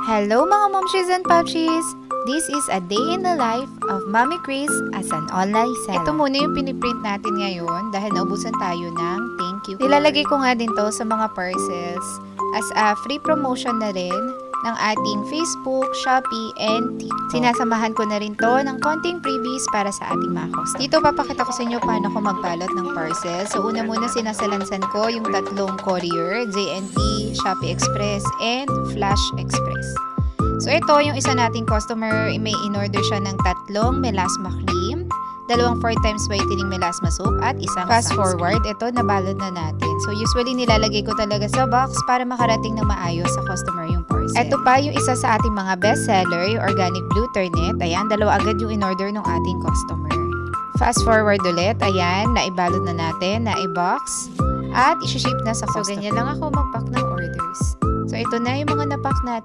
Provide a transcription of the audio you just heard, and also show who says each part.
Speaker 1: Hello mga momshies and papshis! This is a day in the life of Mommy Chris as an online seller. Ito muna yung piniprint natin ngayon dahil naubusan tayo ng thank you card. Nilalagay ko nga din to sa mga parcels as a free promotion na rin ng ating Facebook, Shopee, and TikTok. Sinasamahan ko na rin to ng konting freebies para sa ating mga host. Dito papakita ko sa inyo paano ko magbalot ng parcel. So una muna sinasalansan ko yung tatlong courier, JNT, Shopee Express, and Flash Express. So ito yung isa nating customer, may in-order siya ng tatlong melasma cream, dalawang 4 times whitening melasma soap, at isang fast forward. Ito, nabalot na natin. So usually nilalagay ko talaga sa box para makarating na maayos sa customer yung parcel. Ito pa yung isa sa ating mga best seller, yung organic blue turnip. Ayan, dalawa agad yung in-order ng ating customer. Fast forward ulit. Ayan, naibalot na natin, naibox, at isi-ship na sa customer. So ganyan lang ako mag-pack ng orders. So ito na yung mga na-pack natin.